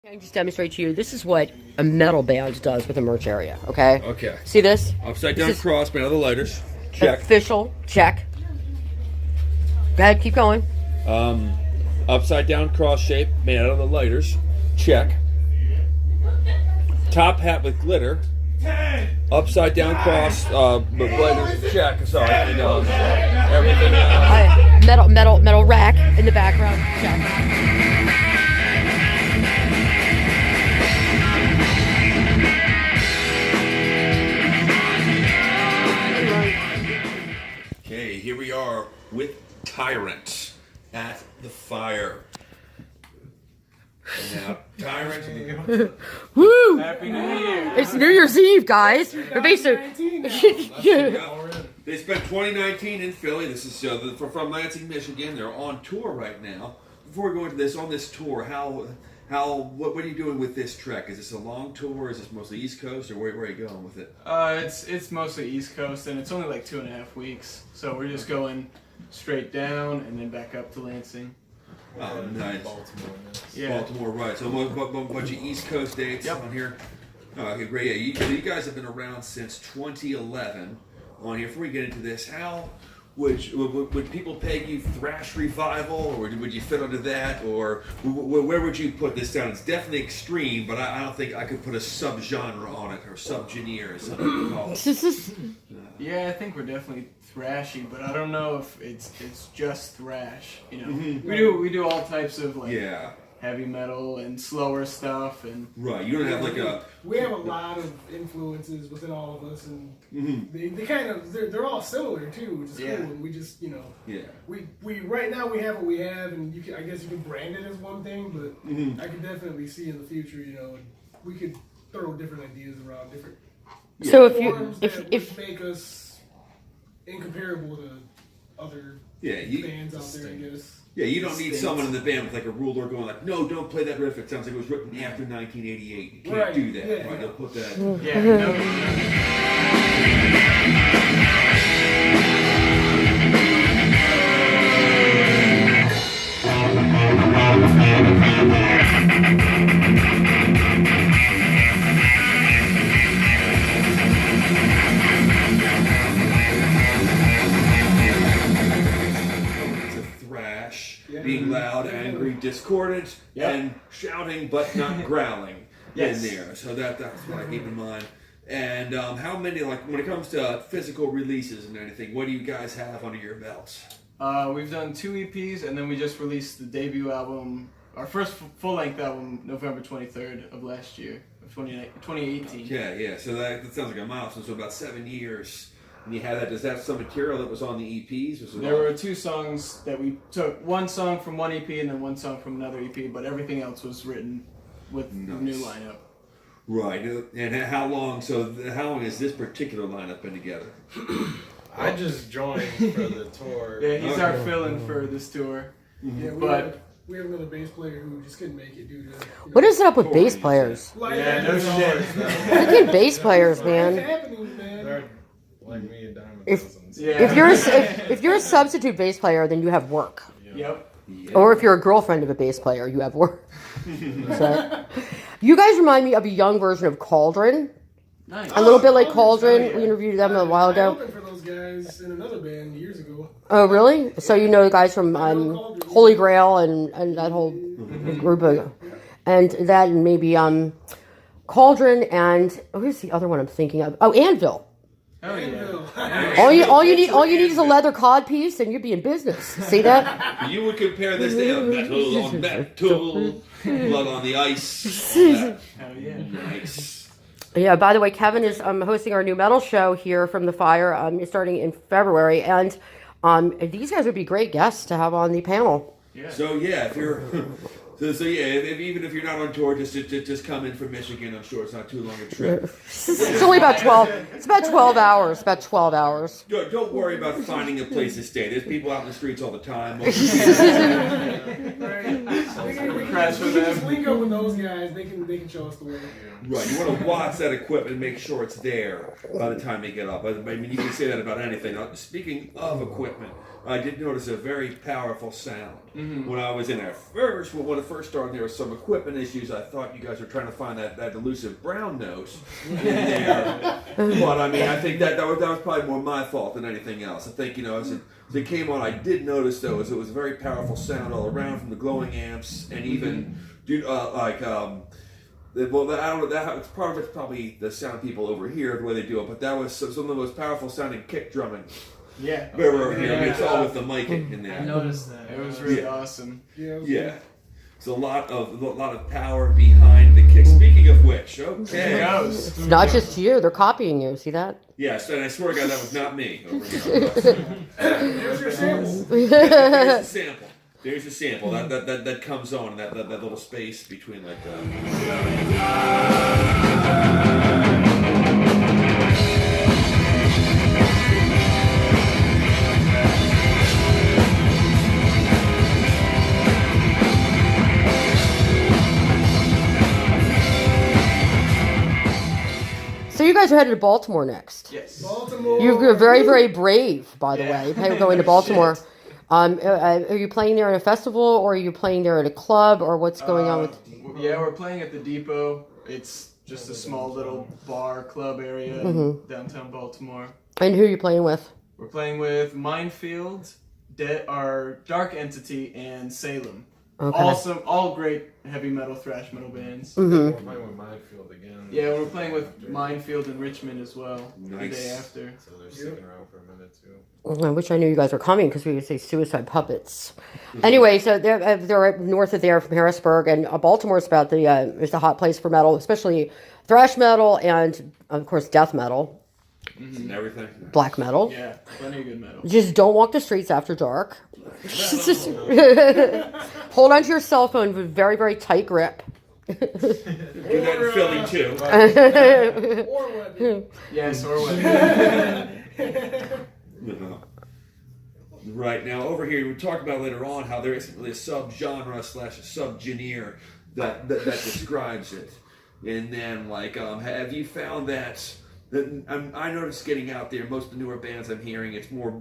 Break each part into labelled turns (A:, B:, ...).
A: I can just demonstrate to you. This is what a metal band does with a merch area. Okay.
B: Okay.
A: See this?
B: Upside down cross, made out of the lighters. Check.
A: Official. Check. Go ahead. Keep going.
B: Upside down cross shape, made out of the lighters. Check. Top hat with glitter. Upside down cross with lighters. Check. Sorry. And, everything else.
A: Metal rack in the background. Check.
B: Okay, here we are with Tyrant at the fire. And now, Tyrant.
A: Woo!
C: Happy New Year!
A: It's New Year's Eve, guys. We're basically.
B: They spent 2019 in Philly. This is from Lansing, Michigan. They're on tour right now. Before we go into this, on this tour, what are you doing with this trek? Is this a long tour? Is this mostly East Coast, or where are you going with it?
C: It's mostly East Coast, and it's only like 2.5 weeks. So we're just going straight down and then back up to Lansing.
B: Oh, nice.
D: Baltimore.
C: Yeah.
B: Baltimore, right. So a bunch of East Coast dates on here. Oh, okay, great. Yeah, you guys have been around since 2011 on here. Before we get into this, how would people peg you thrash revival, or would you fit under that, or where would you put this down? It's definitely extreme, but I don't think I could put a subgenre on it, or subgenre, as some people call it.
C: Yeah, I think we're definitely thrashy, but I don't know if it's just thrash. You know, we do all types of heavy metal and slower stuff, and
B: right. You don't have like a.
D: We have a lot of influences within all of us, and they kind of they're all similar too, which is cool. And we just we right now we have what we have, and I guess you can brand it as one thing, but I can definitely see in the future, we could throw different ideas around different.
A: So
D: if make us incomparable to other bands out there, I guess.
B: Yeah, you don't need someone in the band with like a ruler going like, no, don't play that riff. It sounds like it was written after 1988. You can't do that.
D: Yeah.
B: Right? They'll put that. Being loud, angry, discordant, and shouting but not growling in there. So that's what I keep in mind. And how many, like when it comes to physical releases and anything, what do you guys have under your belts?
C: We've done 2 EPs, and then we just released the debut album, our first full-length album, November 23rd of last year, of 2018.
B: Yeah. So that sounds like a milestone. So about 7 years. And you had that. Does that have some material that was on the EPs?
C: There were 2 songs that we took. One song from one EP and then one song from another EP, but everything else was written with the new lineup.
B: Right. And how long? So how long has this particular lineup been together?
E: I just joined for the tour.
C: Yeah, he's our fill-in for this tour.
D: Yeah, we have another bass player who just couldn't make it due to.
A: What is up with bass players?
C: Yeah, no shit.
A: Freaking bass players, man.
D: It's happening, man.
E: They're like me and Diamond Cousins.
A: If you're a substitute bass player, then you have work.
C: Yep.
A: Or if you're a girlfriend of a bass player, you have work. So, you guys remind me of a young version of Cauldron.
C: Nice.
A: A little bit like Cauldron. We interviewed them a while ago.
D: I opened for those guys in another band years ago.
A: Oh, really? So you know the guys from Holy Grail and that whole group of, and that and maybe Cauldron and who's the other one I'm thinking of? Oh, Anvil.
C: Oh yeah.
A: All you need is a leather cod piece, and you'd be in business. See that?
B: You would compare this to metal on metal, blood on the ice. Hell
C: yeah.
B: Nice.
A: Yeah. By the way, Kevin is hosting our new metal show here from the Fire, starting in February, and these guys would be great guests to have on the panel.
B: Yeah. So if you're. Even if you're not on tour, just come in from Michigan. I'm sure it's not too long a trip.
A: It's only about 12. It's about 12 hours. About 12 hours.
B: Don't worry about finding a place to stay. There's people out in the streets all the time.
D: We just link up with those guys. They can show us the way.
B: Right. You want to watch that equipment and make sure it's there by the time they get up. I mean, you can say that about anything. Speaking of equipment, I did notice a very powerful sound. When I was in there first, when it first started, there were some equipment issues. I thought you guys were trying to find that elusive brown note in there. But I mean, I think that was probably more my fault than anything else. I think, as it came on, I did notice though, it was a very powerful sound all around from the glowing amps, and even well, I don't know. That part of it's probably the sound people over here, the way they do it. But that was some of the most powerful sounding kick drumming.
C: Yeah.
B: It's all with the mic in there.
C: I noticed that. It was really awesome.
B: Yeah. It's a lot of power behind the kick. Speaking of which, okay.
A: It's not just you; they're copying you. See that?
B: Yes, and I swear to God, that was not me.
D: There's your sample.
B: There's the sample. There's a sample that comes on that little space between like.
A: So you guys are headed to Baltimore next.
C: Yes.
D: Baltimore.
A: You're very, very brave, by the way, going to Baltimore. Are you playing there at a festival, or are you playing there at a club, or what's going on with?
C: Yeah, we're playing at the Depot. It's just a small little bar club area in downtown Baltimore.
A: And who are you playing with?
C: We're playing with Minefield, our Dark Entity, and Salem.
A: Okay.
C: All great heavy metal, thrash metal bands.
E: We're playing with Minefield again.
C: Yeah, we're playing with Minefield in Richmond as well.
B: Nice.
C: The day after.
E: So they're sticking around for a minute too.
A: I wish I knew you guys were coming, because we would say Suicide Puppets. Anyway, so they're north of there from Harrisburg, and Baltimore's about is a hot place for metal, especially thrash metal and of course death metal,
B: And everything.
A: black metal.
C: Yeah, plenty of good metal.
A: Just don't walk the streets after dark. Hold onto your cell phone with very, very tight grip.
B: Do that in Philly too.
D: Or what?
C: Yes, or what?
B: Right, now over here we talk about later on how there isn't really a subgenre / a subgenre that describes it. And then have you found that I noticed getting out there, most of the newer bands I'm hearing,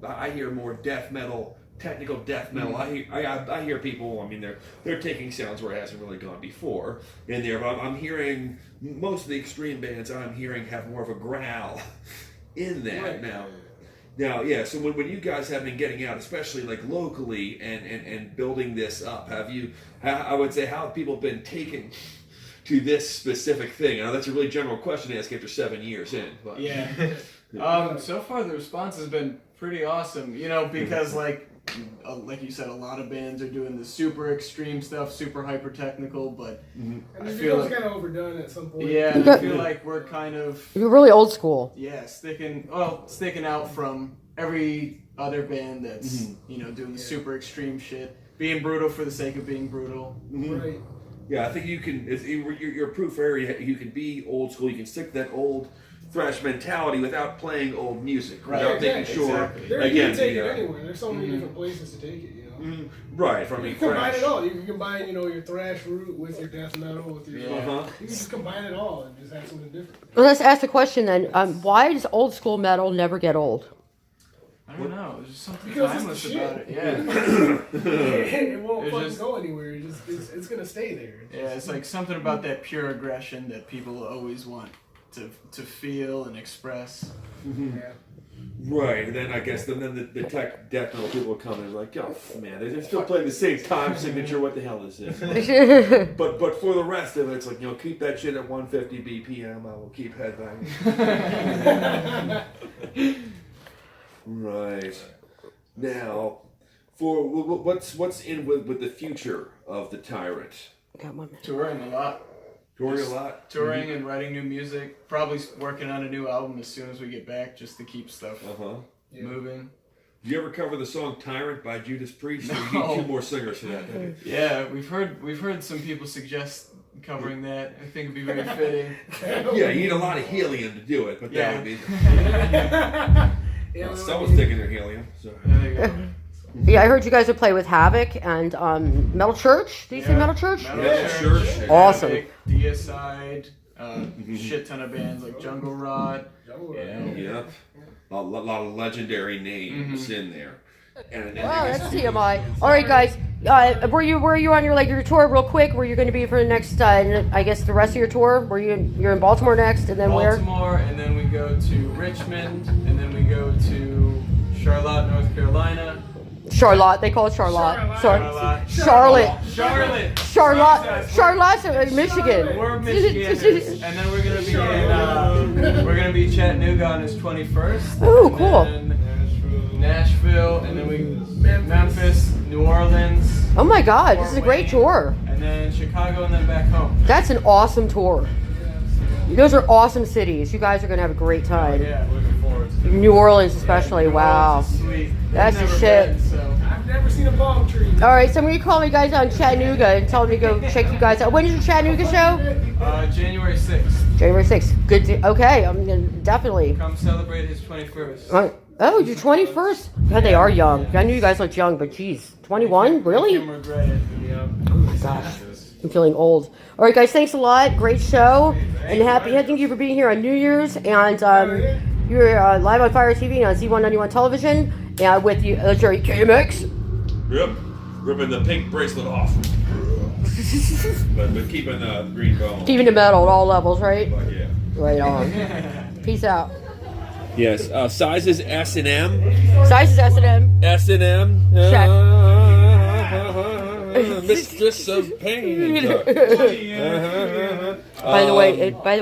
B: I hear more death metal, technical death metal. I hear people, I mean, they're taking sounds where it hasn't really gone before in there, but I'm hearing most of the extreme bands I'm hearing have more of a growl in that
D: Right.
B: Now, yeah, so when you guys have been getting out, especially like locally and building this up, I would say, how have people been taking to this specific thing? Now, that's a really general question to ask after 7 years in. But.
C: Yeah. So far the response has been pretty awesome, because like you said, a lot of bands are doing the super extreme stuff, super hyper technical, but
D: I
C: feel
D: feel
C: like
D: kind of overdone at some point.
C: yeah, I feel like we're kind of
A: You're really old school.
C: sticking out from every other band that's doing the super extreme shit, being brutal for the sake of being brutal.
D: Right.
B: Yeah, I think you can. You're a proof area. You can be old school. You can stick to that old thrash mentality without playing old music.
C: Right,
B: Without making sure.
C: exactly.
D: You
B: Again,
D: can take it anywhere. There's so many different places to take it.
B: Right, from
D: You
B: the
D: can combine
B: thrash.
D: it all. You can combine, your thrash root with your death metal, with your.
C: Yeah.
D: You can just combine it all and just have something different.
A: Well, let's ask the question then. Why does old school metal never get old?
C: I don't know. There's just something
D: Because it's
C: timeless
D: the
C: about
D: shit.
C: it. Yeah.
D: It won't
C: It's
D: fucking
C: just-
D: go anywhere. It's gonna stay there.
C: Yeah, it's like something about that pure aggression that people always want to feel and express.
D: Yeah.
B: Right, and then I guess then the tech death metal people will come and like, oh man, they're still playing the same time signature. What the hell is this? But for the rest of it, it's like, keep that shit at 150 BPM. I will keep headbanging. Right. Now, for what's in with the future of the Tyrant?
A: Got 1 minute.
C: Touring a lot.
B: Touring a lot.
C: Touring and writing new music. Probably working on a new album as soon as we get back, just to keep stuff moving.
B: Did you ever cover the song "Tyrant" by Judas Priest? Or you
C: No.
B: need 2 more singers for that. Don't you?
C: Yeah, we've heard some people suggest covering that. I think it'd be very fitting.
B: Yeah, you need a lot of helium to do it, but that
C: Yeah.
B: would be.
D: Yeah,
B: Someone's taking their helium. So.
C: There you go.
A: Yeah, I heard you guys would play with Havoc and Metal Church. Did you say Metal Church?
B: Metal Church.
A: Awesome.
C: Havoc, Deicide, shit ton of bands like Jungle Rot.
D: Jungle
C: Yeah.
D: Rot.
B: Yep. A lot of legendary names in there.
A: Wow, that's TMI. All right, guys. Were you on your tour real quick? Where you're going to be for the next? I guess the rest of your tour. You're in Baltimore next, and then
C: Baltimore, and then we go to Richmond, and then we go to Charlotte, North Carolina.
A: Charlotte, they call it Charlotte. Charlotte, Michigan.
C: We're Michiganders, and then we're gonna be Chattanooga on his 21st.
A: Oh, cool.
C: Nashville, and then Memphis, New Orleans.
A: Oh my God, this is a great tour.
C: And then Chicago, and then back home.
A: That's an awesome tour. Those are awesome cities. You guys are gonna have a great time.
C: Yeah, looking forward to it.
A: New Orleans, especially. Wow, that's the shit.
D: I've never seen a palm tree.
A: All right, so when you call me guys on Chattanooga and tell me to go check you guys out. When is your Chattanooga show?
C: January 6th.
A: January 6th. Good. Okay, I'm gonna definitely
C: come celebrate his 21st.
A: Oh, your 21st? God, they are young. I knew you guys looked young, but geez, 21? Really? Oh my gosh, I'm feeling old. All right, guys, thanks a lot. Great show, and thank you for being here on New Year's. And you're live on Fire TV on Z191 television, with you, Jerry KMX.
B: Yep, ripping the pink bracelet off, but keeping the green bone.
A: Keeping the metal at all levels, right?
B: But yeah.
A: Right on. Peace out.
B: Yes, sizes S and M.
A: Sizes S&M.
B: S&M.
A: Check.
B: Mistress of Pain.
A: By the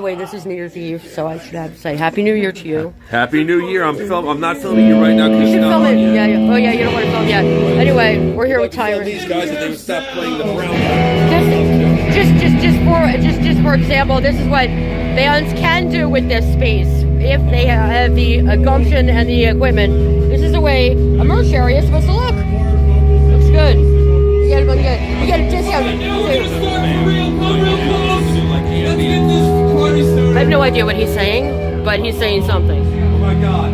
A: way, this is New Year's Eve, so I should have to say Happy New Year to you.
B: Happy New Year. I'm not filming you right now because
A: you should film it. Yeah. Oh yeah, you don't want to film yet. Anyway, we're here with Tyrant.
B: These guys, if they would stop playing the brown.
A: Just for example, this is what bands can do with this space if they have the gumption and the equipment. This is the way a merch area is supposed to look. Looks good. You get a discount. I have no idea what he's saying, but he's saying something.
B: Oh my God.